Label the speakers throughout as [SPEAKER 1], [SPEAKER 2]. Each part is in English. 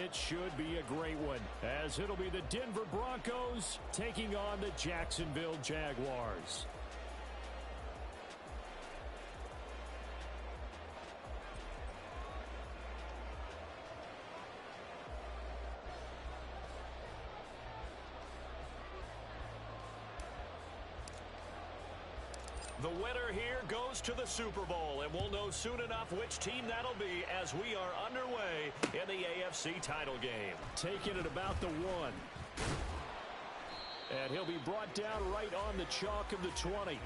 [SPEAKER 1] it should be a great one, as it'll be the Denver Broncos taking on the Jacksonville Jaguars.
[SPEAKER 2] The winner here goes to the Super Bowl, and we'll know soon enough which team that'll be as we are underway in the AFC title game.
[SPEAKER 1] Taking it about the 1. And he'll be brought down right on the chalk of the 20.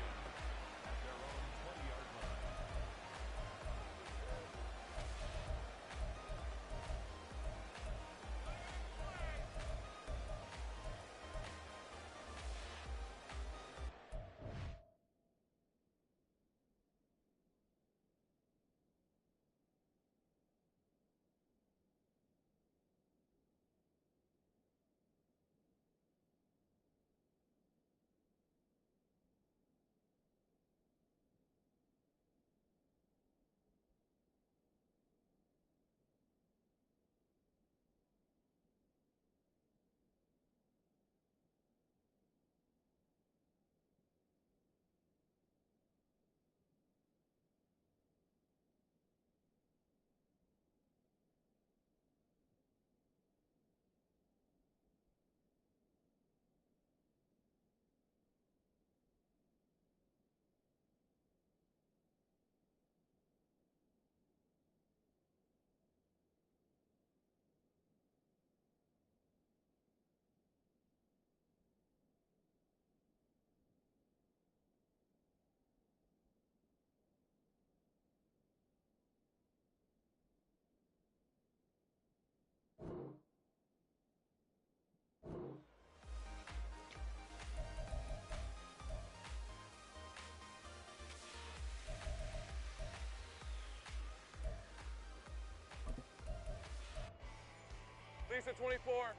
[SPEAKER 3] Lisa, 24.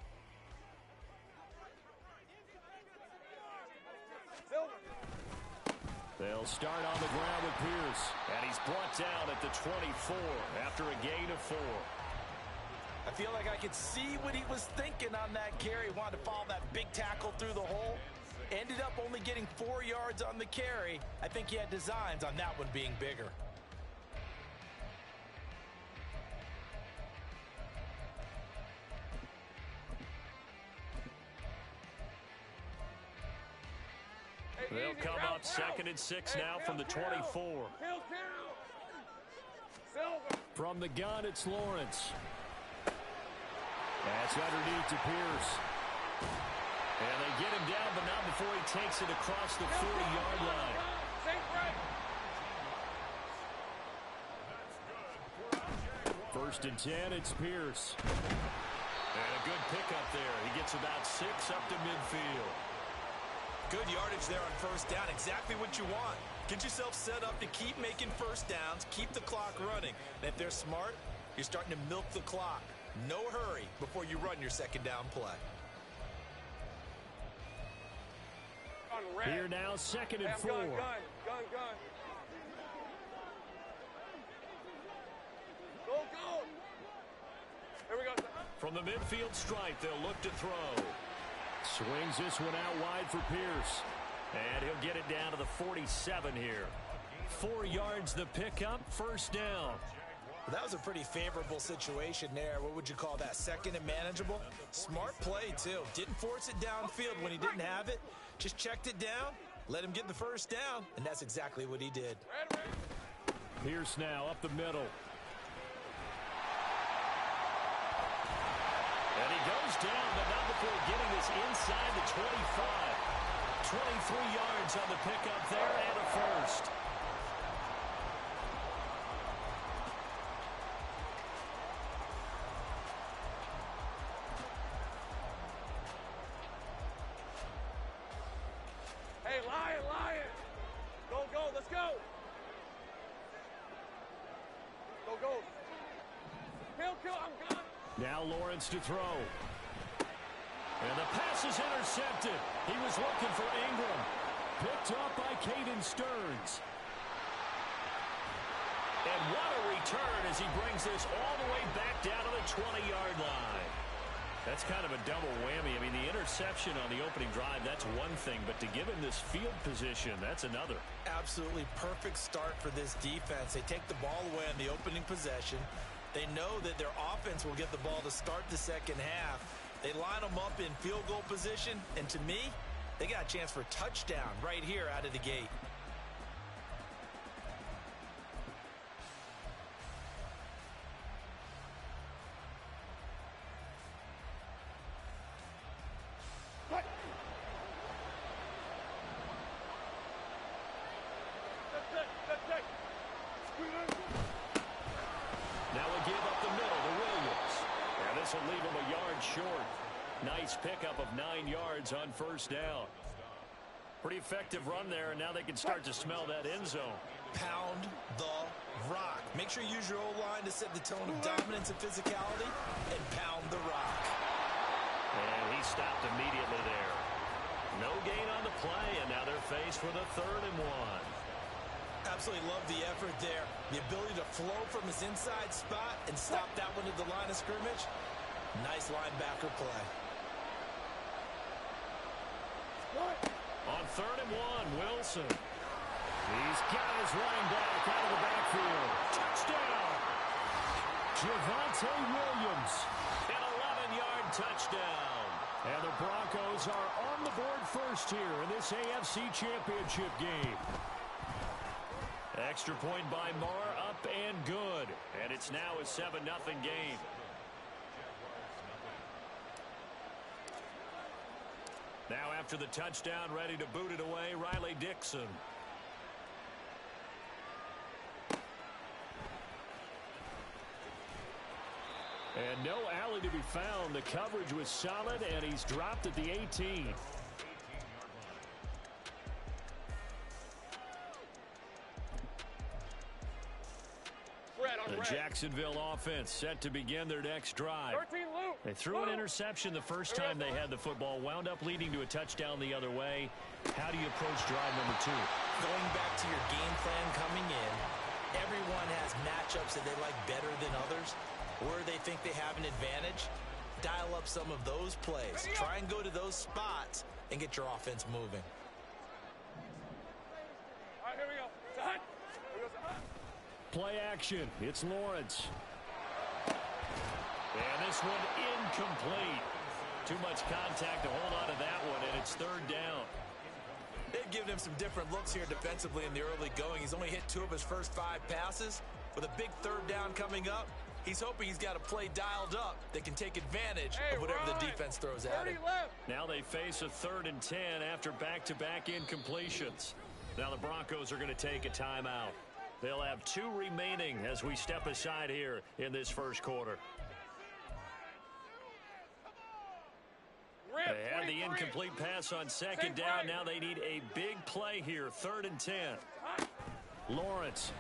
[SPEAKER 3] Silver.
[SPEAKER 1] They'll start on the ground with Pierce.
[SPEAKER 2] And he's brought down at the 24 after a gain of 4.
[SPEAKER 4] I feel like I could see what he was thinking on that carry. Wanted to follow that big tackle through the hole. Ended up only getting 4 yards on the carry. I think he had designs on that one being bigger.
[SPEAKER 2] They'll come up 2nd and 6 now from the 24.
[SPEAKER 1] From the gun, it's Lawrence. That's underneath to Pierce. And they get him down, but not before he takes it across the 40-yard line. 1st and 10, it's Pierce.
[SPEAKER 2] And a good pickup there. He gets about 6 up to midfield.
[SPEAKER 4] Good yardage there on 1st down. Exactly what you want. Get yourself set up to keep making 1st downs, keep the clock running. And if they're smart, you're starting to milk the clock. No hurry before you run your 2nd down play.
[SPEAKER 1] Here now, 2nd and 4.
[SPEAKER 3] Gun. Go. Here we go.
[SPEAKER 2] From the midfield stripe, they'll look to throw.
[SPEAKER 1] Swings this one out wide for Pierce.
[SPEAKER 2] And he'll get it down to the 47 here.
[SPEAKER 1] 4 yards the pickup, 1st down.
[SPEAKER 4] Well, that was a pretty favorable situation there. What would you call that? 2nd and manageable? Smart play, too. Didn't force it downfield when he didn't have it. Just checked it down, let him get the 1st down, and that's exactly what he did.
[SPEAKER 1] Pierce now up the middle.
[SPEAKER 2] And he goes down, but not before getting this inside the 25. 23 yards on the pickup there and a 1st.
[SPEAKER 3] Hey, Lion. Go, let's go. Go. Kill, I'm gone.
[SPEAKER 1] Now Lawrence to throw. And the pass is intercepted. He was looking for Ingram. Picked up by Caden Stearns.
[SPEAKER 2] And what a return as he brings this all the way back down to the 20-yard line.
[SPEAKER 1] That's kind of a double whammy. I mean, the interception on the opening drive, that's one thing, but to give him this field position, that's another.
[SPEAKER 4] Absolutely perfect start for this defense. They take the ball away on the opening possession. They know that their offense will get the ball to start the second half. They line them up in field goal position, and to me, they got a chance for a touchdown right here out of the gate.
[SPEAKER 1] Now we give up the middle to Williams. And this will leave him a yard short. Nice pickup of 9 yards on first down. Pretty effective run there, and now they can start to smell that end zone.
[SPEAKER 4] Pound the rock. Make sure you use your O-line to set the tone of dominance and physicality, and pound the rock.
[SPEAKER 1] And he stopped immediately there. No gain on the play, and now they're faced with a 3rd and 1.
[SPEAKER 4] Absolutely love the effort there. The ability to flow from his inside spot and stop that one at the line of scrimmage. Nice linebacker play.
[SPEAKER 1] On 3rd and 1, Wilson. He's got his running back out of the backfield. Touchdown! Javonte Williams. An 11-yard touchdown. And the Broncos are on the board first here in this AFC Championship game. Extra point by Marr, up and good. And it's now a 7-0 game. Now after the touchdown, ready to boot it away, Riley Dixon. And no alley to be found. The coverage was solid, and he's dropped at the 18. The Jacksonville offense set to begin their next drive. They threw an interception the first time they had the football, wound up leading to a touchdown the other way. How do you approach drive number 2?
[SPEAKER 4] Going back to your game plan coming in, everyone has matchups that they like better than others, where they think they have an advantage. Dial up some of those plays. Try and go to those spots and get your offense moving.
[SPEAKER 3] All right, here we go.
[SPEAKER 1] Play action. It's Lawrence. And this one incomplete. Too much contact to hold on to that one, and it's 3rd down.
[SPEAKER 4] They've given him some different looks here defensively in the early going. He's only hit 2 of his first 5 passes. With a big 3rd down coming up, he's hoping he's got a play dialed up that can take advantage of whatever the defense throws at him.
[SPEAKER 1] Now they face a 3rd and 10 after back-to-back incompletions. Now the Broncos are going to take a timeout. They'll have 2 remaining as we step aside here in this first quarter. They had the incomplete pass on 2nd down. Now they need a big play here. 3rd and 10. Lawrence.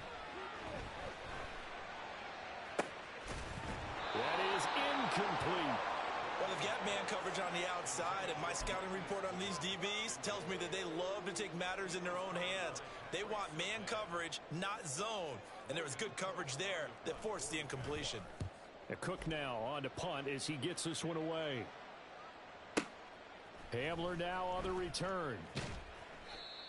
[SPEAKER 1] That is incomplete.
[SPEAKER 4] Well, they've got man coverage on the outside, and my scouting report on these DBs tells me that they love to take matters in their own hands. They want man coverage, not zone. And there was good coverage there that forced the incompletion.
[SPEAKER 1] Cook now on to punt as he gets this one away. Hamler now on the return.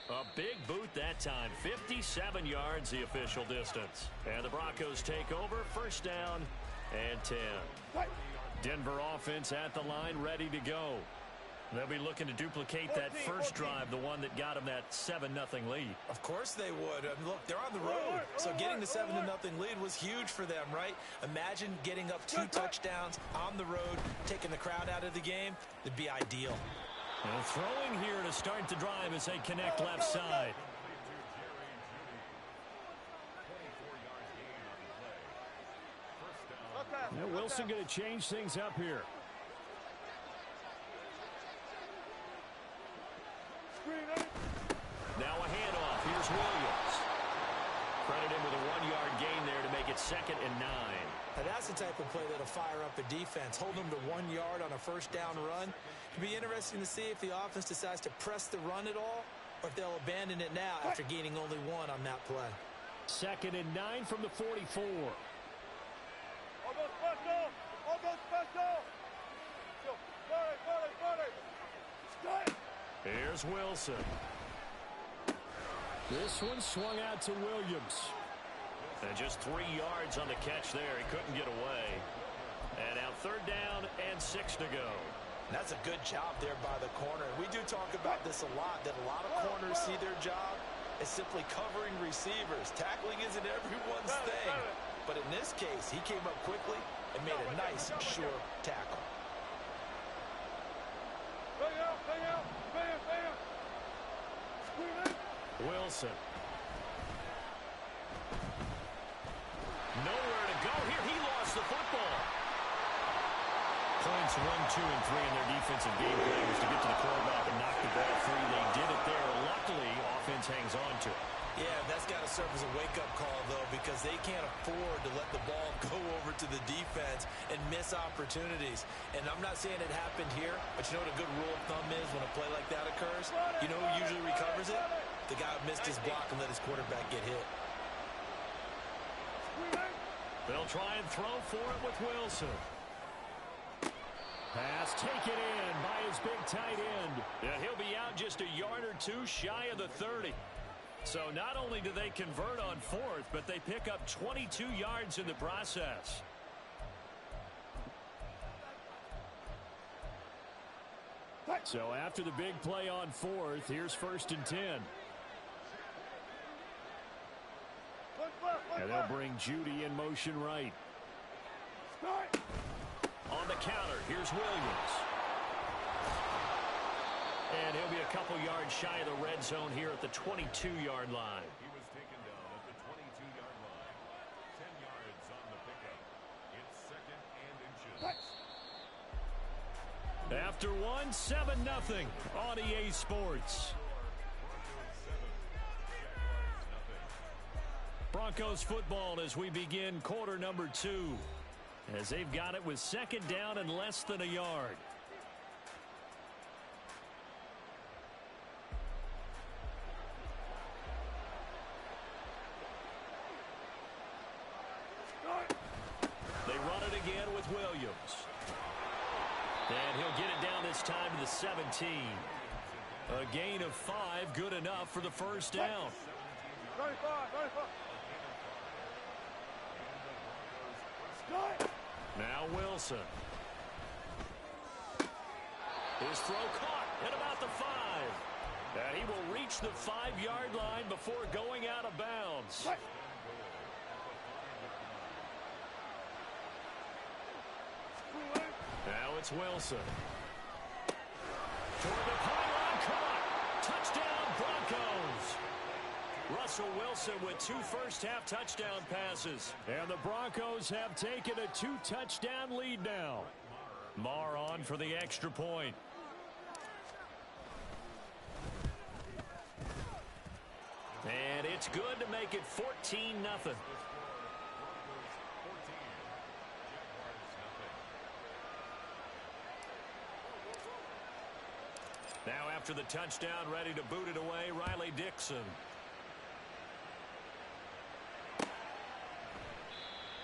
[SPEAKER 1] A big boot that time. 57 yards the official distance. And the Broncos take over. 1st down and 10. Denver offense at the line, ready to go. They'll be looking to duplicate that first drive, the one that got them that 7-0 lead.
[SPEAKER 4] Of course they would. I mean, look, they're on the road, so getting the 7-0 lead was huge for them, right? Imagine getting up 2 touchdowns on the road, taking the crowd out of the game. It'd be ideal.
[SPEAKER 1] And throwing here to start the drive as they connect left side. Now Wilson going to change things up here. Now a handoff. Here's Williams. Credit him with a 1-yard gain there to make it 2nd and 9.
[SPEAKER 4] Now that's the type of play that'll fire up a defense. Hold them to 1 yard on a 1st down run. It'll be interesting to see if the offense decides to press the run at all, or if they'll abandon it now after gaining only 1 on that play.
[SPEAKER 1] 2nd and 9 from the 44.
[SPEAKER 3] Almost special! Almost special! Go.
[SPEAKER 1] There's Wilson. This one swung out to Williams. And just 3 yards on the catch there. He couldn't get away. And now 3rd down and 6 to go.
[SPEAKER 4] That's a good job there by the corner. We do talk about this a lot, that a lot of corners see their job as simply covering receivers. Tackling isn't everyone's thing. But in this case, he came up quickly and made a nice, sure tackle.
[SPEAKER 1] Wilson. Nowhere to go here. He lost the football. Points 1, 2, and 3 in their defensive game plan was to get to the quarterback and knock the ball free. They did it there. Luckily, offense hangs on to it.
[SPEAKER 4] Yeah, that's got to serve as a wake-up call, though, because they can't afford to let the ball go over to the defense and miss opportunities. And I'm not saying it happened here, but you know what a good rule of thumb is when a play like that occurs? You know who usually recovers it? The guy who missed his block and let his quarterback get hit.
[SPEAKER 1] They'll try and throw for it with Wilson. Pass taken in by his big tight end. And he'll be out just a yard or 2 shy of the 30. So not only do they convert on 4th, but they pick up 22 yards in the process. So after the big play on 4th, here's 1st and 10. And they'll bring Judy in motion right. On the counter, here's Williams. And he'll be a couple yards shy of the red zone here at the 22-yard line.
[SPEAKER 2] He was taken down at the 22-yard line. 10 yards on the pickup. It's 2nd and inches.
[SPEAKER 1] After 1, 7-0 on EA Sports. Broncos football as we begin quarter number 2. As they've got it with 2nd down and less than a yard. They run it again with Williams. And he'll get it down this time to the 17. A gain of 5, good enough for the 1st down.
[SPEAKER 3] 35.
[SPEAKER 1] Now Wilson. His throw caught at about the 5. And he will reach the 5-yard line before going out of bounds. Now it's Wilson. Toward the pylon, caught. Touchdown, Broncos. Russell Wilson with 2 first-half touchdown passes. And the Broncos have taken a 2-touchdown lead now. Marr on for the extra point. And it's good to make it 14-0. Now after the touchdown, ready to boot it away, Riley Dixon.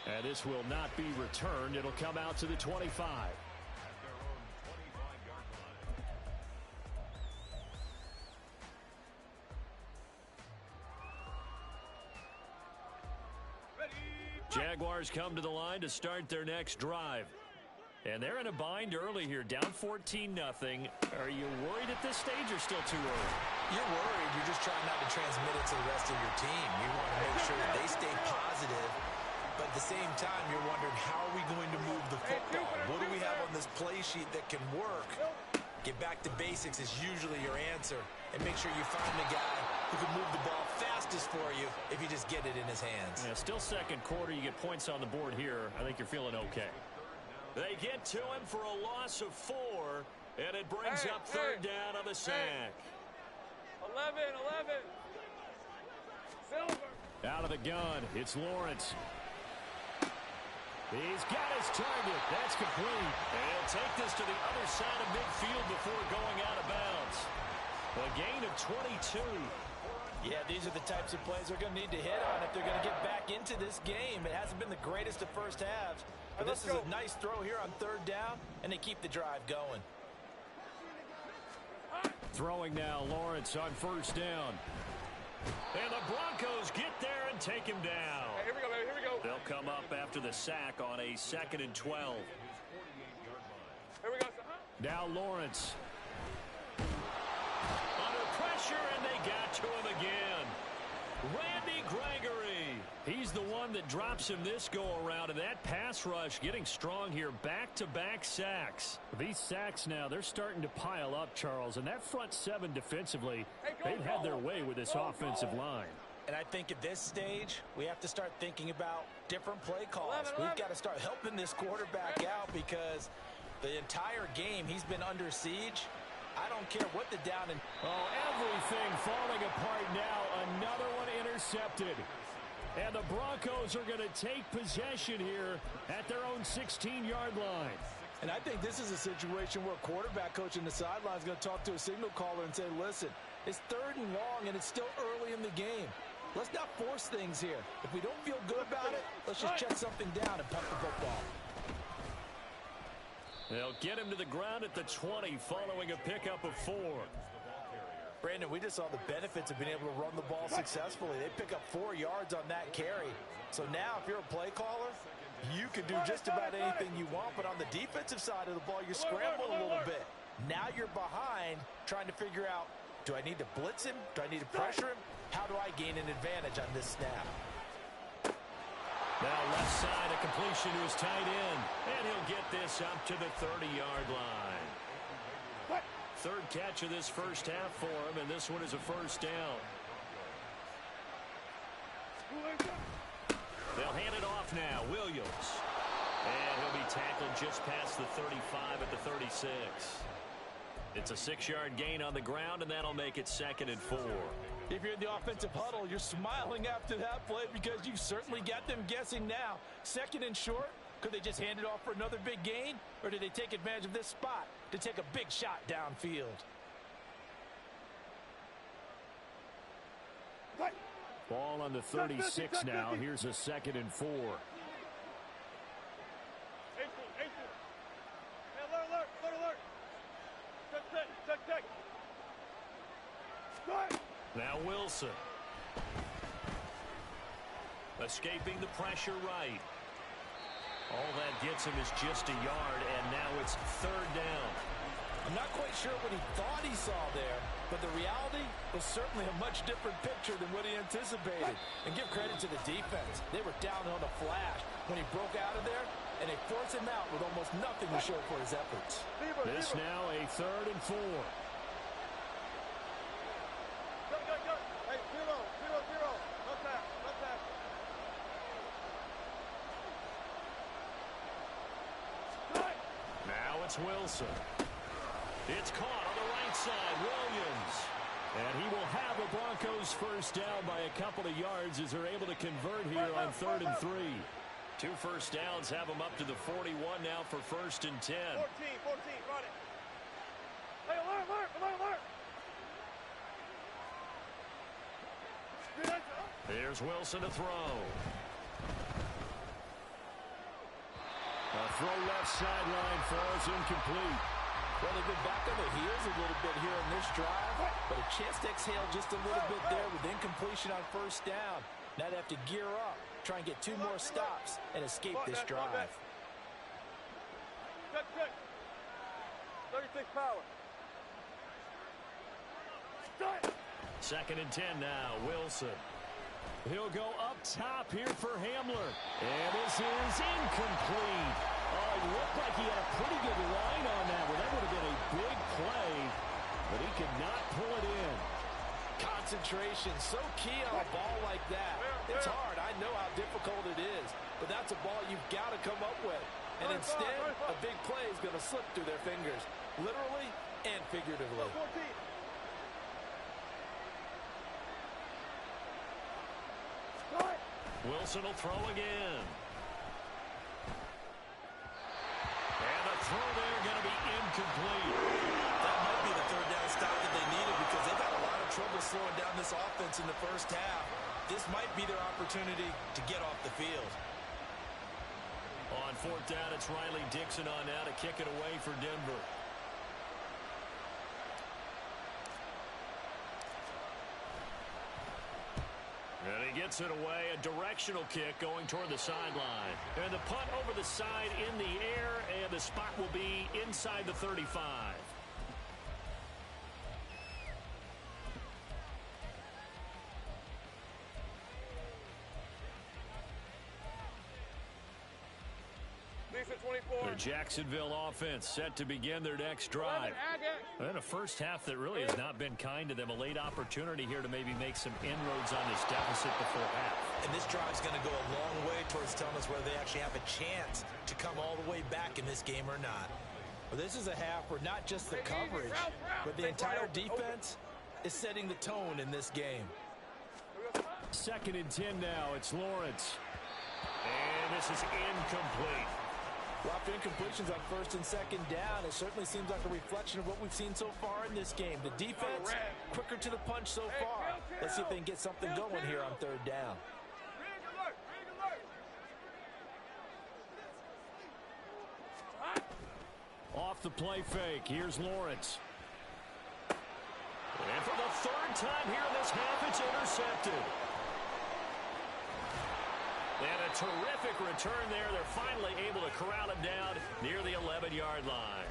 [SPEAKER 1] And this will not be returned. It'll come out to the 25. Jaguars come to the line to start their next drive. And they're in a bind early here, down 14-0. Are you worried at this stage or still too early?
[SPEAKER 4] You're worried. You're just trying not to transmit it to the rest of your team. You want to make sure that they stay positive. But at the same time, you're wondering, how are we going to move the football? What do we have on this play sheet that can work? Get back to basics is usually your answer. And make sure you find the guy who can move the ball fastest for you if you just get it in his hands.
[SPEAKER 1] Yeah, still second quarter. You get points on the board here. I think you're feeling okay. They get to him for a loss of 4, and it brings up 3rd down on the sack.
[SPEAKER 3] 11. Silver.
[SPEAKER 1] Out of the gun, it's Lawrence. He's got his target. That's complete. And he'll take this to the other side of midfield before going out of bounds. A gain of 22.
[SPEAKER 4] Yeah, these are the types of plays they're going to need to hit on if they're going to get back into this game. It hasn't been the greatest of first halves, but this is a nice throw here on 3rd down, and they keep the drive going.
[SPEAKER 1] Throwing now, Lawrence on first down. And the Broncos get there and take him down.
[SPEAKER 3] Hey, here we go, baby. Here we go.
[SPEAKER 1] They'll come up after the sack on a 2nd and 12.
[SPEAKER 3] Here we go.
[SPEAKER 1] Now Lawrence. Under pressure, and they got to him again. Randy Gregory. He's the one that drops him this go-around, and that pass rush getting strong here. Back-to-back sacks. These sacks now, they're starting to pile up, Charles, and that front seven defensively, they've had their way with this offensive line.
[SPEAKER 4] And I think at this stage, we have to start thinking about different play calls. We've got to start helping this quarterback out because the entire game he's been under siege. I don't care what the down and...
[SPEAKER 1] Oh, everything falling apart now. Another one intercepted. And the Broncos are going to take possession here at their own 16-yard line.
[SPEAKER 4] And I think this is a situation where a quarterback coach in the sideline is going to talk to a signal caller and say, listen, it's 3rd and long and it's still early in the game. Let's not force things here. If we don't feel good about it, let's just check something down and punt the football.
[SPEAKER 1] They'll get him to the ground at the 20 following a pickup of 4.
[SPEAKER 4] Brandon, we just saw the benefits of being able to run the ball successfully. They pick up 4 yards on that carry. So now if you're a play caller, you can do just about anything you want. But on the defensive side of the ball, you're scrambling a little bit. Now you're behind trying to figure out, do I need to blitz him? Do I need to pressure him? How do I gain an advantage on this snap?
[SPEAKER 1] Now left side, a completion to his tight end. And he'll get this up to the 30-yard line. 3rd catch of this first half for him, and this one is a first down. They'll hand it off now. Williams. And he'll be tackled just past the 35 at the 36. It's a 6-yard gain on the ground, and that'll make it 2nd and 4.
[SPEAKER 4] If you're in the offensive huddle, you're smiling after that play because you certainly got them guessing now. 2nd and short, could they just hand it off for another big gain? Or did they take advantage of this spot to take a big shot downfield?
[SPEAKER 1] Ball on the 36 now. Here's a 2nd and 4. Now Wilson. Escaping the pressure right. All that gets him is just a yard, and now it's 3rd down.
[SPEAKER 4] I'm not quite sure what he thought he saw there, but the reality was certainly a much different picture than what he anticipated. And give credit to the defense. They were down on a flash when he broke out of there, and they forced him out with almost nothing to show for his efforts.
[SPEAKER 1] This now a 3rd and 4.
[SPEAKER 3] Hey, 0, 0, 0. No tap, no tap.
[SPEAKER 1] Now it's Wilson. It's caught on the right side. Williams. And he will have a Broncos first down by a couple of yards as they're able to convert here on 3rd and 3. 2 first downs have them up to the 41 now for 1st and 10.
[SPEAKER 3] 14, run it. Hey, alert.
[SPEAKER 1] Here's Wilson to throw. A throw left sideline falls incomplete.
[SPEAKER 4] Well, they've been back on their heels a little bit here in this drive, but a chance to exhale just a little bit there with incompletion on first down. Now they have to gear up, try and get 2 more stops and escape this drive.
[SPEAKER 3] Check. 36 power.
[SPEAKER 1] 2nd and 10 now. Wilson. He'll go up top here for Hamler. And this is incomplete. Oh, it looked like he had a pretty good line on that one. That would have been a big play, but he could not pull it in.
[SPEAKER 4] Concentration, so key on a ball like that. It's hard. I know how difficult it is, but that's a ball you've got to come up with. And instead, a big play is going to slip through their fingers, literally and figuratively.
[SPEAKER 1] Wilson will throw again. And the throw there going to be incomplete.
[SPEAKER 4] That might be the 3rd down stop that they needed because they've had a lot of trouble slowing down this offense in the first half. This might be their opportunity to get off the field.
[SPEAKER 1] On 4th down, it's Riley Dixon on now to kick it away for Denver. And he gets it away, a directional kick going toward the sideline. And the punt over the side in the air, and the spot will be inside the 35. The Jacksonville offense set to begin their next drive. And a first half that really has not been kind to them. A late opportunity here to maybe make some inroads on this deficit before half.
[SPEAKER 4] And this drive's going to go a long way towards telling us whether they actually have a chance to come all the way back in this game or not. Well, this is a half where not just the coverage, but the entire defense is setting the tone in this game.
[SPEAKER 1] 2nd and 10 now. It's Lawrence. And this is incomplete.
[SPEAKER 4] Rough incompletions on 1st and 2nd down. It certainly seems like a reflection of what we've seen so far in this game. The defense, quicker to the punch so far. Let's see if they can get something going here on 3rd down.
[SPEAKER 1] Off the play fake, here's Lawrence. And for the 3rd time here in this half, it's intercepted. And a terrific return there. They're finally able to corral him down near the 11-yard line.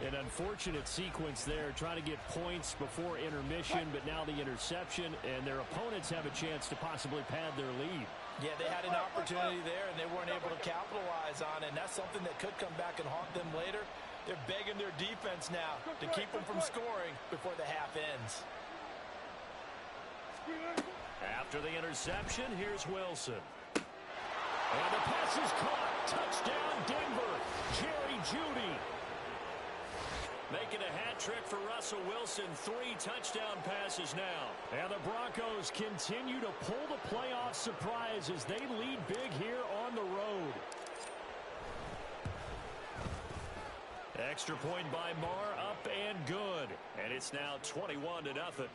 [SPEAKER 1] An unfortunate sequence there, trying to get points before intermission, but now the interception, and their opponents have a chance to possibly pad their lead.
[SPEAKER 4] Yeah, they had an opportunity there, and they weren't able to capitalize on it, and that's something that could come back and haunt them later. They're begging their defense now to keep them from scoring before the half ends.
[SPEAKER 1] After the interception, here's Wilson. And the pass is caught. Touchdown, Denver. Jerry Jeudy. Making a hat trick for Russell Wilson. 3 touchdown passes now. And the Broncos continue to pull the playoff surprise as they lead big here on the road. Extra point by Marr, up and good. And it's now 21-0.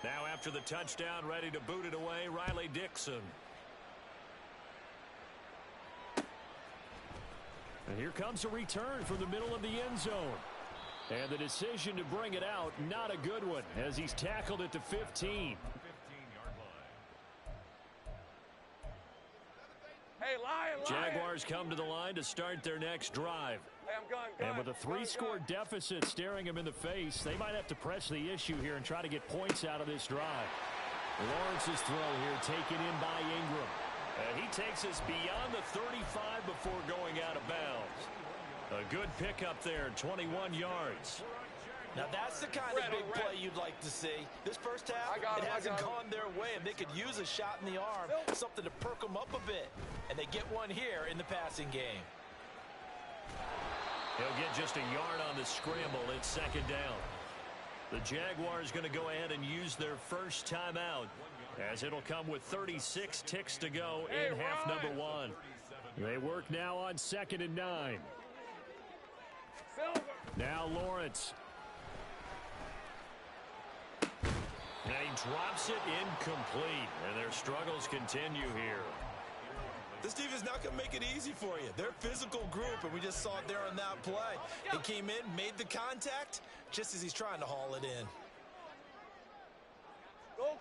[SPEAKER 1] Now after the touchdown, ready to boot it away, Riley Dixon. And here comes a return from the middle of the end zone. And the decision to bring it out, not a good one, as he's tackled it to 15.
[SPEAKER 3] Hey, lion.
[SPEAKER 1] Jaguars come to the line to start their next drive.
[SPEAKER 3] Hey, I'm gone.
[SPEAKER 1] And with a 3-score deficit staring them in the face, they might have to press the issue here and try to get points out of this drive. Lawrence's throw here taken in by Ingram. And he takes us beyond the 35 before going out of bounds. A good pickup there, 21 yards.
[SPEAKER 4] Now that's the kind of big play you'd like to see. This first half, it hasn't gone their way, and they could use a shot in the arm, something to perk them up a bit. And they get one here in the passing game.
[SPEAKER 1] He'll get just a yard on the scramble. It's 2nd down. The Jaguars going to go ahead and use their first timeout, as it'll come with 36 ticks to go in half number 1. They work now on 2nd and 9. Now Lawrence. And he drops it incomplete, and their struggles continue here.
[SPEAKER 4] This defense is not going to make it easy for you. They're a physical group, and we just saw it there on that play. He came in, made the contact, just as he's trying to haul it in.
[SPEAKER 3] Go.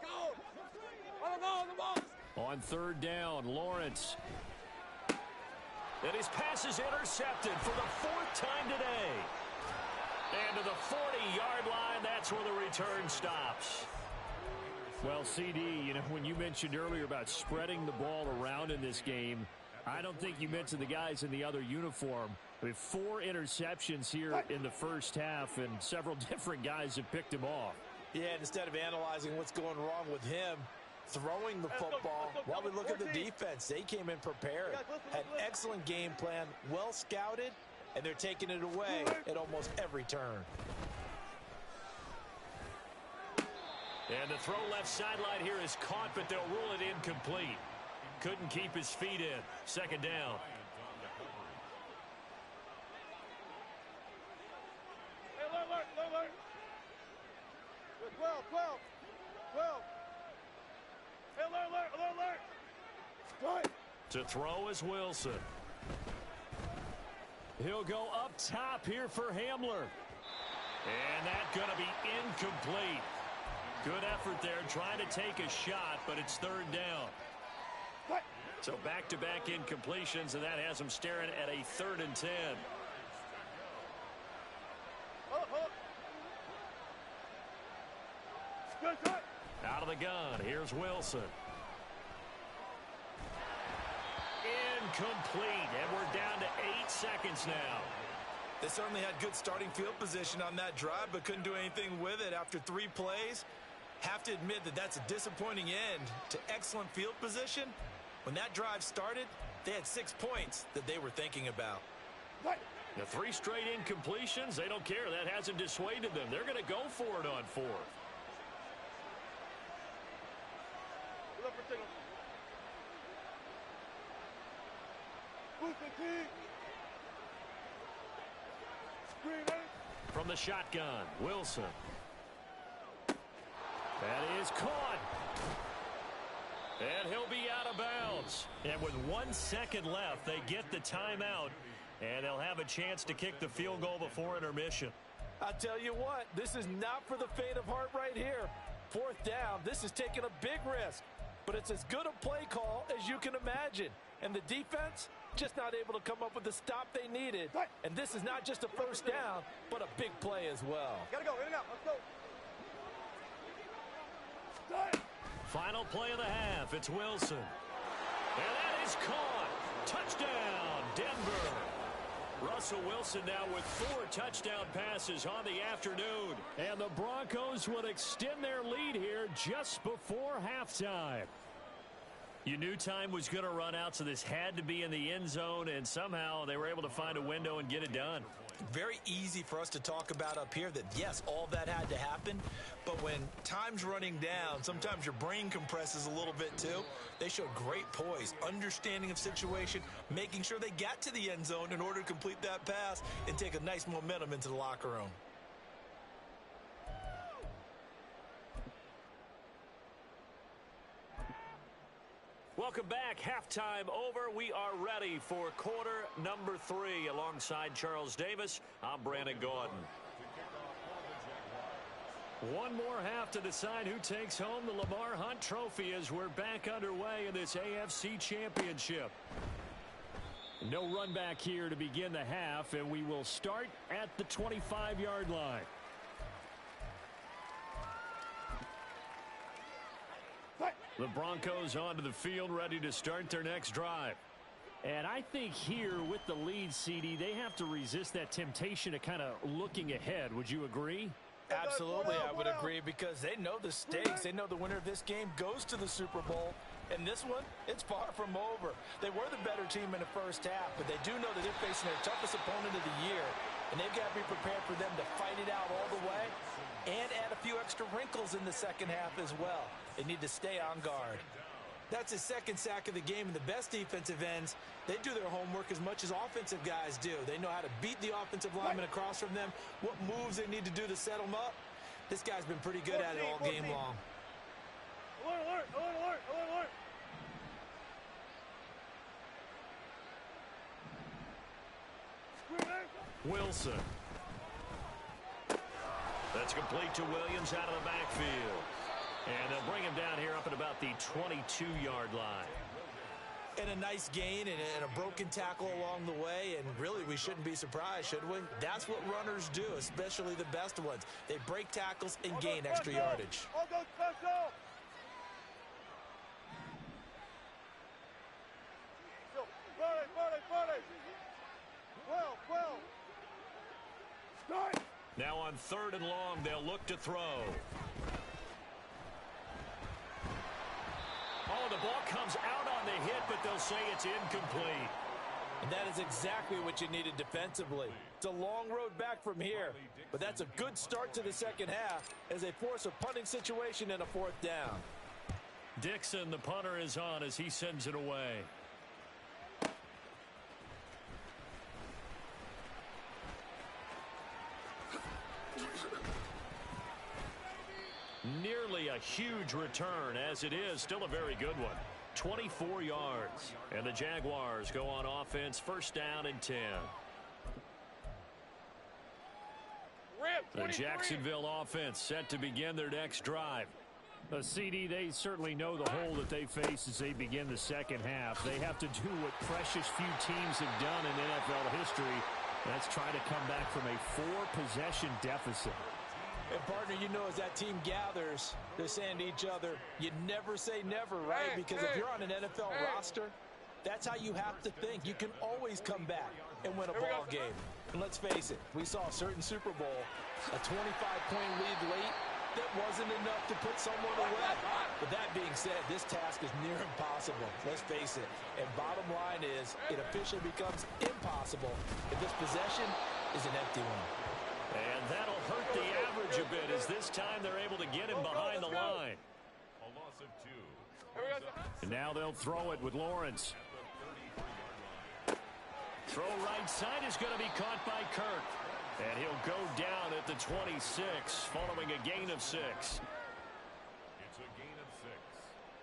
[SPEAKER 3] On the ball.
[SPEAKER 1] On 3rd down, Lawrence. And his pass is intercepted for the 4th time today. And to the 40-yard line, that's where the return stops. Well, CD, you know, when you mentioned earlier about spreading the ball around in this game, I don't think you mentioned the guys in the other uniform. We have 4 interceptions here in the first half, and several different guys have picked him off.
[SPEAKER 4] Yeah, and instead of analyzing what's going wrong with him, throwing the football, while we look at the defense, they came in prepared, had an excellent game plan, well scouted, and they're taking it away at almost every turn.
[SPEAKER 1] And the throw left sideline here is caught, but they'll rule it incomplete. Couldn't keep his feet in. 2nd down.
[SPEAKER 3] Hey, alert. 12. Hey, alert.
[SPEAKER 1] To throw is Wilson. He'll go up top here for Hamler. And that's going to be incomplete. Good effort there trying to take a shot, but it's third down. So back-to-back incompletions, and that has them staring at a 3rd and 10. Out of the gun, here's Wilson. Incomplete, and we're down to 8 seconds now.
[SPEAKER 4] They certainly had good starting field position on that drive, but couldn't do anything with it after 3 plays. Have to admit that that's a disappointing end to excellent field position. When that drive started, they had 6 points that they were thinking about.
[SPEAKER 1] The 3 straight incompletions, they don't care. That hasn't dissuaded them. They're going to go for it on 4th. From the shotgun, Wilson. That is caught. And he'll be out of bounds. And with 1 second left, they get the timeout. And they'll have a chance to kick the field goal before intermission.
[SPEAKER 5] I'll tell you what, this is not for the faint of heart right here. 4th down, this is taking a big risk. But it's as good a play call as you can imagine. And the defense, just not able to come up with the stop they needed. And this is not just a 1st down, but a big play as well.
[SPEAKER 3] Gotta go, in and out, let's go.
[SPEAKER 1] Final play of the half, it's Wilson. And that is caught. Touchdown, Denver. Russell Wilson now with 4 touchdown passes on the afternoon. And the Broncos would extend their lead here just before halftime. You knew time was going to run out, so this had to be in the end zone, and somehow they were able to find a window and get it done.
[SPEAKER 4] Very easy for us to talk about up here that, yes, all that had to happen. But when time's running down, sometimes your brain compresses a little bit too. They showed great poise, understanding of situation, making sure they got to the end zone in order to complete that pass and take a nice momentum into the locker room.
[SPEAKER 1] Welcome back. Halftime over. We are ready for quarter number 3. Alongside Charles Davis, I'm Brandon Gordon. One more half to decide who takes home the Lamar Hunt Trophy as we're back underway in this AFC Championship. No run back here to begin the half, and we will start at the 25-yard line. The Broncos onto the field, ready to start their next drive. And I think here with the lead, CD, they have to resist that temptation to kind of looking ahead. Would you agree?
[SPEAKER 5] Absolutely, I would agree, because they know the stakes. They know the winner of this game goes to the Super Bowl. And this one, it's far from over. They were the better team in the first half, but they do know that they're facing their toughest opponent of the year. And they've got to be prepared for them to fight it out all the way and add a few extra wrinkles in the second half as well. They need to stay on guard.
[SPEAKER 4] That's his 2nd sack of the game, and the best defensive ends, they do their homework as much as offensive guys do. They know how to beat the offensive lineman across from them, what moves they need to do to set them up. This guy's been pretty good at it all game long.
[SPEAKER 3] Alert, alert, alert, alert, alert, alert.
[SPEAKER 1] Wilson. That's complete to Williams out of the backfield. And they'll bring him down here up at about the 22-yard line.
[SPEAKER 4] And a nice gain and a broken tackle along the way, and really we shouldn't be surprised, should we? That's what runners do, especially the best ones. They break tackles and gain extra yardage.
[SPEAKER 3] All go special. Buddy. 12. Start.
[SPEAKER 1] Now on 3rd and long, they'll look to throw. Oh, the ball comes out on the hit, but they'll say it's incomplete.
[SPEAKER 5] And that is exactly what you needed defensively. It's a long road back from here, but that's a good start to the second half as they force a punting situation and a 4th down.
[SPEAKER 1] Dixon, the punter, is on as he sends it away. Nearly a huge return, as it is still a very good one. 24 yards. And the Jaguars go on offense, 1st down and 10.
[SPEAKER 3] Rip.
[SPEAKER 1] The Jacksonville offense set to begin their next drive.
[SPEAKER 2] CD, they certainly know the hole that they face as they begin the second half. They have to do what precious few teams have done in NFL history. That's try to come back from a 4-possession deficit.
[SPEAKER 5] And, partner, you know, as that team gathers, they're saying to each other, you never say never, right? Because if you're on an NFL roster, that's how you have to think. You can always come back and win a ball game. And let's face it, we saw a certain Super Bowl, a 25-point lead late, that wasn't enough to put someone away. But that being said, this task is near impossible. Let's face it. And bottom line is, it officially becomes impossible if this possession is an empty one.
[SPEAKER 1] And that'll hurt the average a bit as this time they're able to get him behind the line.
[SPEAKER 3] A loss of 2.
[SPEAKER 2] And now they'll throw it with Lawrence.
[SPEAKER 1] Throw right side is going to be caught by Kirk. And he'll go down at the 26 following a gain of 6.
[SPEAKER 3] It's a gain of 6.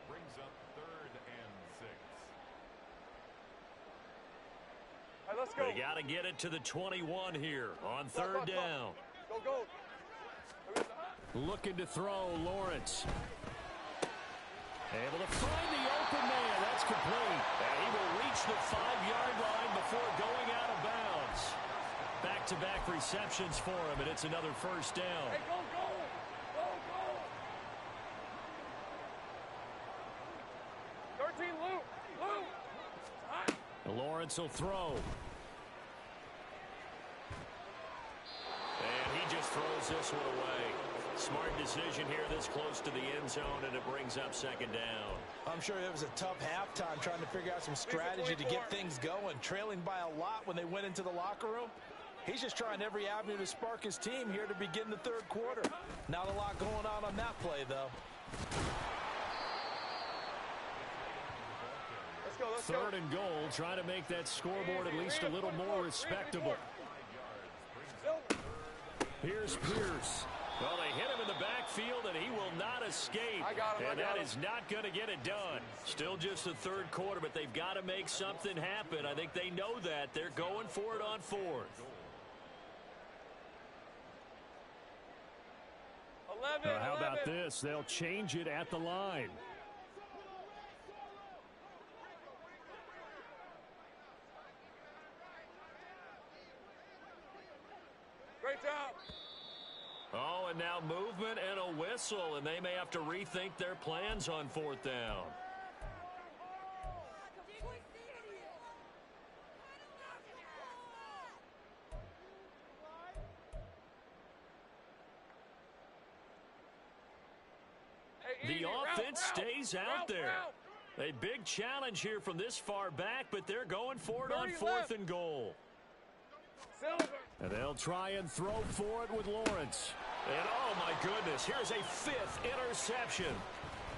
[SPEAKER 3] Brings up 3rd and 6. All right, let's go.
[SPEAKER 1] They got to get it to the 21 here on 3rd down.
[SPEAKER 3] Go.
[SPEAKER 2] Looking to throw, Lawrence.
[SPEAKER 1] Able to find the open man. That's complete. And he will reach the 5-yard line before going out of bounds. Back-to-back receptions for him, and it's another 1st down.
[SPEAKER 3] Hey, go. 13, Luke.
[SPEAKER 2] Lawrence will throw.
[SPEAKER 1] And he just throws this one away. Smart decision here this close to the end zone, and it brings up 2nd down.
[SPEAKER 5] I'm sure it was a tough halftime trying to figure out some strategy to get things going. Trailing by a lot when they went into the locker room. He's just trying every avenue to spark his team here to begin the 3rd quarter. Not a lot going on that play, though.
[SPEAKER 3] Let's go.
[SPEAKER 2] 3rd and goal, trying to make that scoreboard at least a little more respectable. Here's Pierce.
[SPEAKER 1] Well, they hit him in the backfield, and he will not escape. And that is not going to get it done. Still just the 3rd quarter, but they've got to make something happen. I think they know that. They're going for it on 4th.
[SPEAKER 3] 11.
[SPEAKER 2] How about this? They'll change it at the line.
[SPEAKER 3] Great job.
[SPEAKER 1] Oh, and now movement and a whistle, and they may have to rethink their plans on 4th down. The offense stays out there. A big challenge here from this far back, but they're going for it on 4th and goal.
[SPEAKER 2] And they'll try and throw for it with Lawrence.
[SPEAKER 1] And oh my goodness, here's a 5th interception.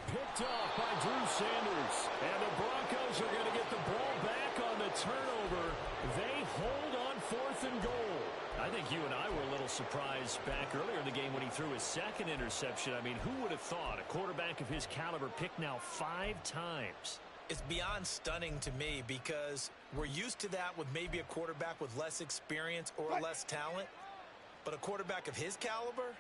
[SPEAKER 2] Picked off by Drew Sanders.
[SPEAKER 1] And the Broncos are going to get the ball back on the turnover. They hold on 4th and goal. I think you and I were a little surprised back earlier in the game when he threw his 2nd interception. I mean, who would have thought a quarterback of his caliber picked now 5 times?
[SPEAKER 5] It's beyond stunning to me because we're used to that with maybe a quarterback with less experience or less talent. But a quarterback of his caliber,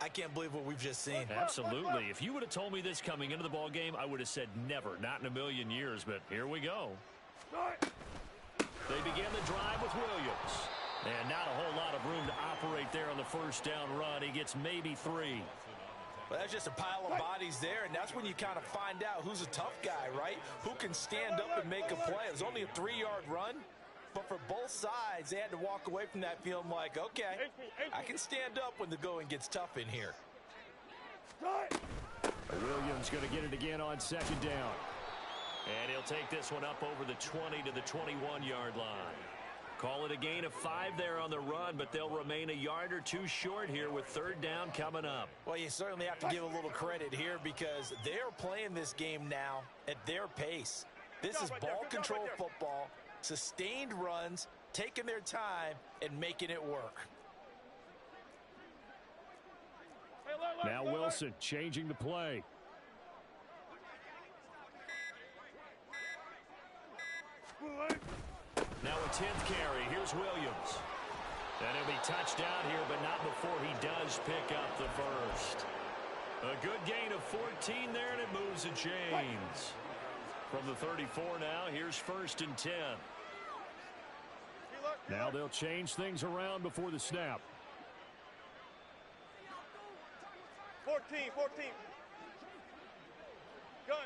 [SPEAKER 5] I can't believe what we've just seen.
[SPEAKER 1] Absolutely. If you would have told me this coming into the ball game, I would have said never, not in a million years. But here we go. They begin the drive with Williams. And not a whole lot of room to operate there on the 1st down run. He gets maybe 3.
[SPEAKER 5] Well, that's just a pile of bodies there, and that's when you kind of find out who's a tough guy, right? Who can stand up and make a play. It was only a 3-yard run, but for both sides, they had to walk away from that feeling like, okay, I can stand up when the going gets tough in here.
[SPEAKER 2] Williams going to get it again on 2nd down.
[SPEAKER 1] And he'll take this one up over the 20 to the 21-yard line. Call it a gain of 5 there on the run, but they'll remain a yard or 2 short here with 3rd down coming up.
[SPEAKER 5] Well, you certainly have to give a little credit here because they're playing this game now at their pace. This is ball control football, sustained runs, taking their time, and making it work.
[SPEAKER 2] Now Wilson changing the play.
[SPEAKER 1] Now a 10th carry. Here's Williams. And he'll be touched down here, but not before he does pick up the first. A good gain of 14 there, and it moves the chains. From the 34 now, here's 1st and 10.
[SPEAKER 2] Now they'll change things around before the snap.
[SPEAKER 3] 14. Gun.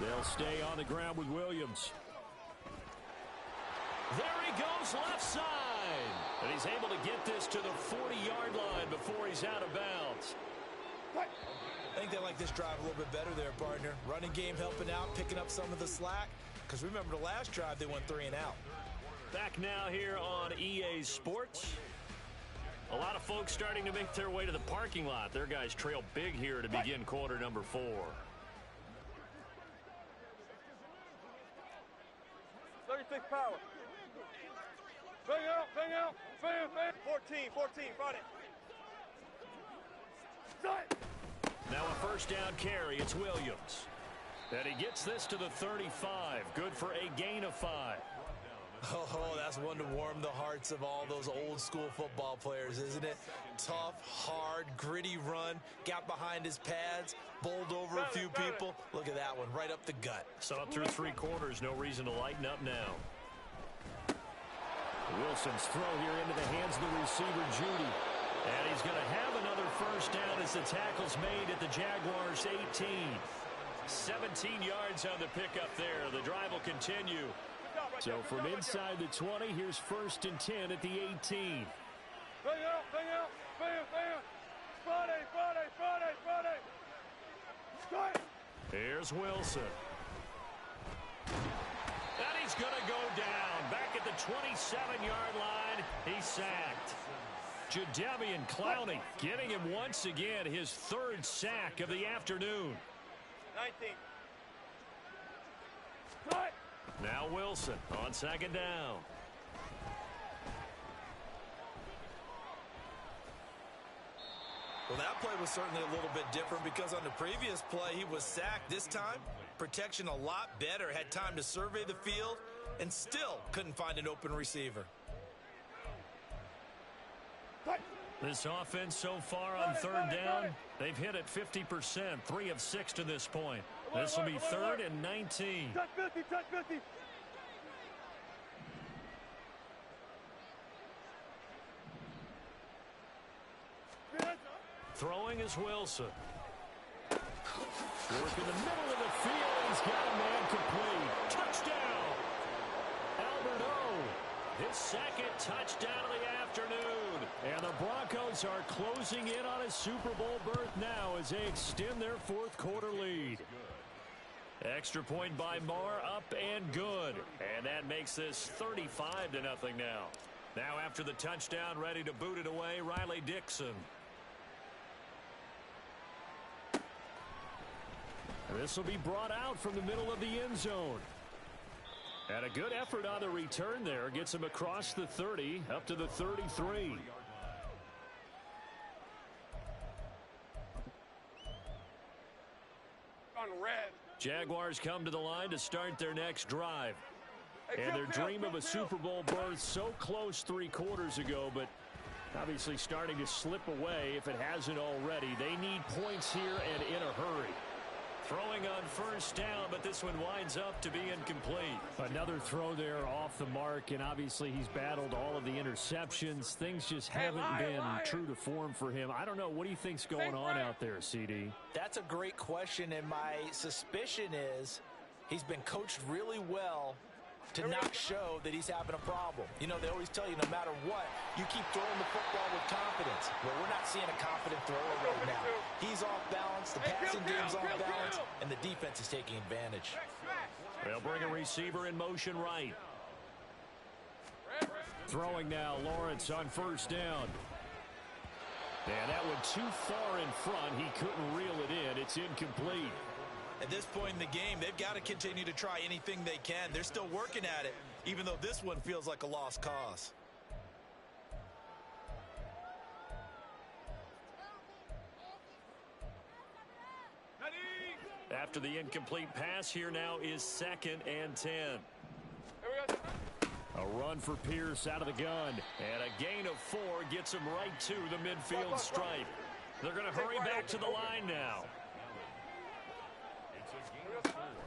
[SPEAKER 2] They'll stay on the ground with Williams.
[SPEAKER 1] There he goes left side. And he's able to get this to the 40-yard line before he's out of bounds.
[SPEAKER 4] I think they like this drive a little bit better there, partner. Running game helping out, picking up some of the slack. Because remember the last drive, they went 3 and out.
[SPEAKER 1] Back now here on EA Sports. A lot of folks starting to make their way to the parking lot. Their guys trail big here to begin quarter number 4.
[SPEAKER 3] 36 power. Bang out. 14, fight it.
[SPEAKER 1] Now a first down carry. It's Williams. And he gets this to the 35. Good for a gain of 5.
[SPEAKER 4] Oh, that's one to warm the hearts of all those old school football players, isn't it? Tough, hard, gritty run. Got behind his pads, bowled over a few people. Look at that one, right up the gut.
[SPEAKER 1] Saw through 3 quarters. No reason to lighten up now.
[SPEAKER 2] Wilson's throw here into the hands of the receiver, Judy.
[SPEAKER 1] And he's going to have another first down as the tackle's made at the Jaguars' 18. 17 yards on the pickup there. The drive will continue.
[SPEAKER 2] So from inside the 20, here's 1st and 10 at the 18.
[SPEAKER 3] Bang out. Friday.
[SPEAKER 1] Here's Wilson. And he's going to go down. Back at the 27-yard line, he's sacked. Jadeveon Clowney getting him once again his 3rd sack of the afternoon.
[SPEAKER 3] 19.
[SPEAKER 1] Now Wilson on 2nd down.
[SPEAKER 4] Well, that play was certainly a little bit different because on the previous play, he was sacked. This time, protection a lot better. Had time to survey the field and still couldn't find an open receiver.
[SPEAKER 1] This offense so far on 3rd down, they've hit it 50%, 3 of 6 to this point. This will be 3rd and 19.
[SPEAKER 3] Touch 50.
[SPEAKER 1] Throwing is Wilson. Work in the middle of the field. He's got a man complete. Touchdown. Albert O. His 2nd touchdown of the afternoon.
[SPEAKER 2] And the Broncos are closing in on a Super Bowl berth now as they extend their 4th quarter lead.
[SPEAKER 1] Extra point by Marr, up and good. And that makes this 35-0 now. Now after the touchdown, ready to boot it away, Riley Dixon.
[SPEAKER 2] This will be brought out from the middle of the end zone. And a good effort on the return there. Gets him across the 30, up to the 33.
[SPEAKER 3] On red.
[SPEAKER 1] Jaguars come to the line to start their next drive. And their dream of a Super Bowl berth so close 3 quarters ago, but obviously starting to slip away if it hasn't already. They need points here and in a hurry. Throwing on first down, but this one winds up to be incomplete.
[SPEAKER 2] Another throw there off the mark, and obviously he's battled all of the interceptions. Things just haven't been true to form for him. I don't know. What do you think's going on out there, CD?
[SPEAKER 5] That's a great question, and my suspicion is he's been coached really well to not show that he's having a problem. You know, they always tell you no matter what, you keep throwing the football with confidence. Well, we're not seeing a confident thrower right now. He's off balance, the passing game's off balance, and the defense is taking advantage.
[SPEAKER 1] They'll bring a receiver in motion right.
[SPEAKER 2] Throwing now, Lawrence on first down. And that one too far in front. He couldn't reel it in. It's incomplete.
[SPEAKER 4] At this point in the game, they've got to continue to try anything they can. They're still working at it, even though this one feels like a lost cause.
[SPEAKER 1] After the incomplete pass, here now is 2nd and 10.
[SPEAKER 3] Here we go.
[SPEAKER 2] A run for Pierce out of the gun.
[SPEAKER 1] And a gain of 4 gets him right to the midfield stripe. They're going to hurry back to the line now.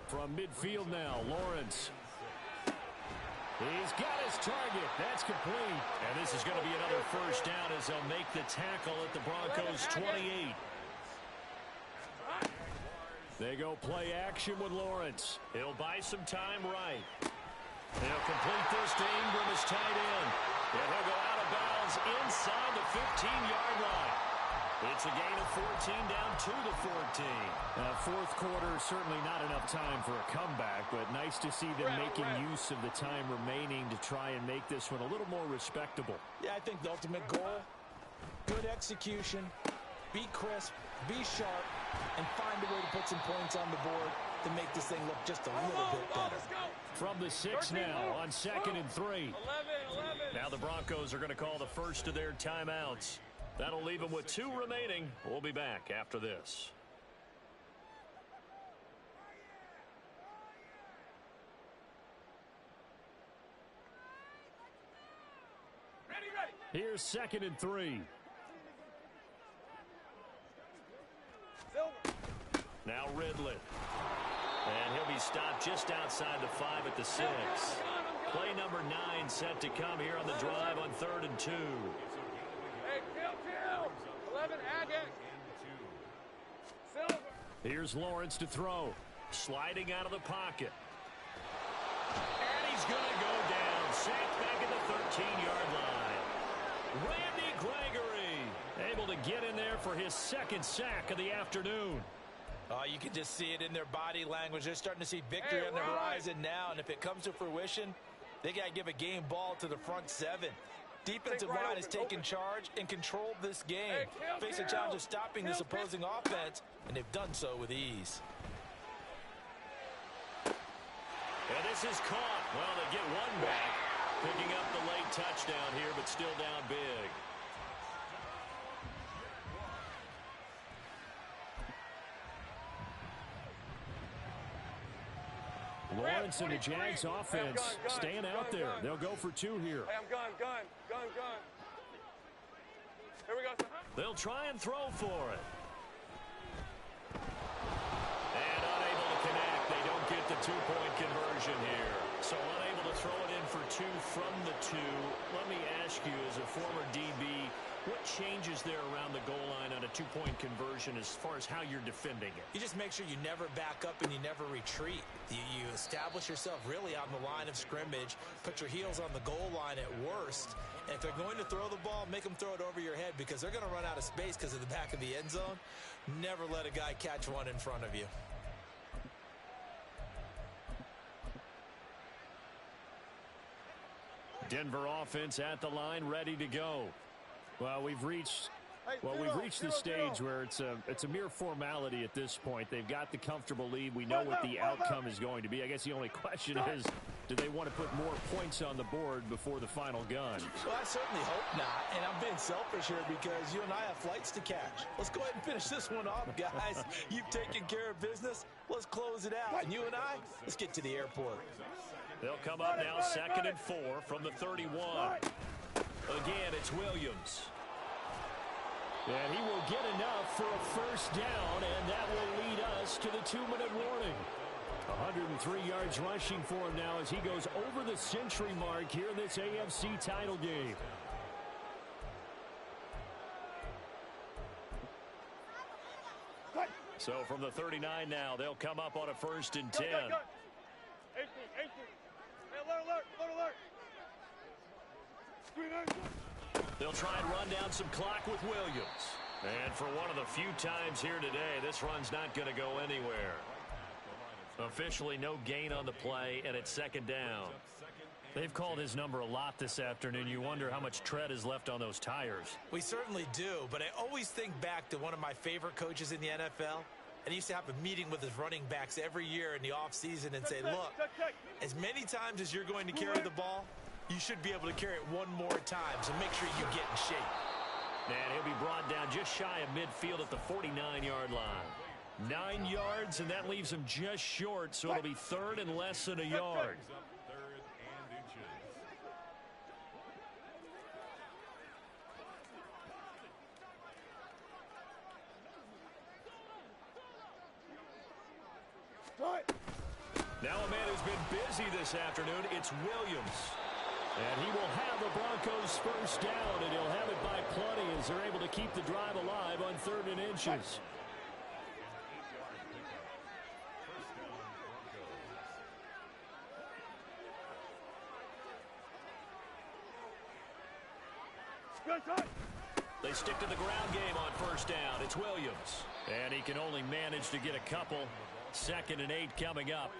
[SPEAKER 2] From midfield now, Lawrence. He's got his target. That's complete.
[SPEAKER 1] And this is going to be another first down as they'll make the tackle at the Broncos' 28.
[SPEAKER 2] They go play action with Lawrence.
[SPEAKER 1] He'll buy some time right. He'll complete this to Ingram as tight end. And he'll go out of bounds inside the 15-yard line. It's a gain of 14 down to the 14.
[SPEAKER 2] Fourth quarter, certainly not enough time for a comeback, but nice to see them making use of the time remaining to try and make this one a little more respectable.
[SPEAKER 5] Yeah, I think the ultimate goal, good execution, be crisp, be sharp, and find a way to put some points on the board to make this thing look just a little bit better.
[SPEAKER 2] From the 6 now on 2nd and 3.
[SPEAKER 3] 11.
[SPEAKER 1] Now the Broncos are going to call the first of their timeouts. That'll leave them with 2 remaining. We'll be back after this.
[SPEAKER 3] Ready.
[SPEAKER 2] Here's 2nd and 3.
[SPEAKER 1] Now Ridley. And he'll be stopped just outside the 5 at the 6. Play number 9 set to come here on the drive on 3rd and 2.
[SPEAKER 3] Hey, kill. 11, Agate. Silver.
[SPEAKER 2] Here's Lawrence to throw.
[SPEAKER 1] Sliding out of the pocket. And he's going to go down. Sacked back at the 13-yard line. Randy Gregory able to get in there for his 2nd sack of the afternoon.
[SPEAKER 5] Oh, you can just see it in their body language. They're starting to see victory on the horizon now, and if it comes to fruition, they got to give a game ball to the front 7. Defensive line has taken charge and controlled this game. Face a challenge of stopping this opposing offense, and they've done so with ease.
[SPEAKER 1] And this is caught. Well, they get one back. Picking up the late touchdown here, but still down big.
[SPEAKER 2] Lawrence and the Jags offense staying out there. They'll go for 2 here.
[SPEAKER 3] Hey, I'm gun. Here we go.
[SPEAKER 1] They'll try and throw for it. And unable to connect. They don't get the 2-point conversion here. So unable to throw it in for 2 from the 2. Let me ask you, as a former DB, what changes there around the goal line on a 2-point conversion as far as how you're defending it?
[SPEAKER 5] You just make sure you never back up and you never retreat. You establish yourself really on the line of scrimmage, put your heels on the goal line at worst, and if they're going to throw the ball, make them throw it over your head because they're going to run out of space because of the back of the end zone. Never let a guy catch one in front of you.
[SPEAKER 2] Denver offense at the line, ready to go. Well, we've reached the stage where it's a mere formality at this point. They've got the comfortable lead. We know what the outcome is going to be. I guess the only question is, do they want to put more points on the board before the final gun?
[SPEAKER 5] Well, I certainly hope not, and I'm being selfish here because you and I have flights to catch. Let's go ahead and finish this one off, guys. You've taken care of business. Let's close it out. And you and I, let's get to the airport.
[SPEAKER 1] They'll come up now 2nd and 4 from the 31. Again, it's Williams.
[SPEAKER 2] And he will get enough for a first down, and that will lead us to the 2-minute warning. 103 yards rushing for him now as he goes over the century mark here in this AFC title game.
[SPEAKER 1] So from the 39 now, they'll come up on a 1st and 10.
[SPEAKER 3] 18. Hey, alert.
[SPEAKER 1] They'll try and run down some clock with Williams. And for one of the few times here today, this run's not going to go anywhere. Officially no gain on the play, and it's 2nd down.
[SPEAKER 2] They've called his number a lot this afternoon. You wonder how much tread is left on those tires.
[SPEAKER 5] We certainly do, but I always think back to one of my favorite coaches in the NFL. And he used to have a meeting with his running backs every year in the offseason and say, look, as many times as you're going to carry the ball, you should be able to carry it one more time, so make sure you get in shape.
[SPEAKER 1] And he'll be brought down just shy of midfield at the 49-yard line. 9 yards, and that leaves him just short, so it'll be 3rd and less than a yard. Now a man who's been busy this afternoon, it's Williams. And he will have the Broncos first down, and he'll have it by plenty as they're able to keep the drive alive on 3rd and inches. They stick to the ground game on first down. It's Williams. And he can only manage to get a couple. 2nd and 8 coming up.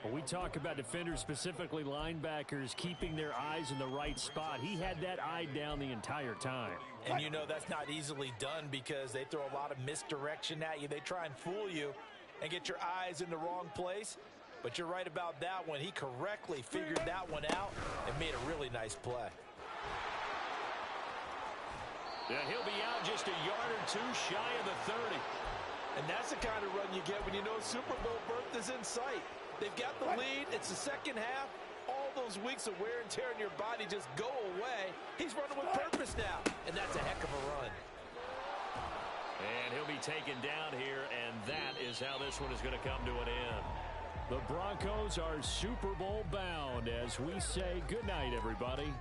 [SPEAKER 2] When we talk about defenders, specifically linebackers, keeping their eyes in the right spot. He had that eye down the entire time.
[SPEAKER 5] And you know that's not easily done because they throw a lot of misdirection at you. They try and fool you and get your eyes in the wrong place. But you're right about that one. He correctly figured that one out and made a really nice play.
[SPEAKER 1] And he'll be out just a yard or two shy of the 30.
[SPEAKER 5] And that's the kind of run you get when you know Super Bowl berth is in sight. They've got the lead. It's the second half. All those weeks of wear and tear in your body just go away. He's running with purpose now, and that's a heck of a run.
[SPEAKER 1] And he'll be taken down here, and that is how this one is going to come to an end.
[SPEAKER 2] The Broncos are Super Bowl bound as we say goodnight, everybody.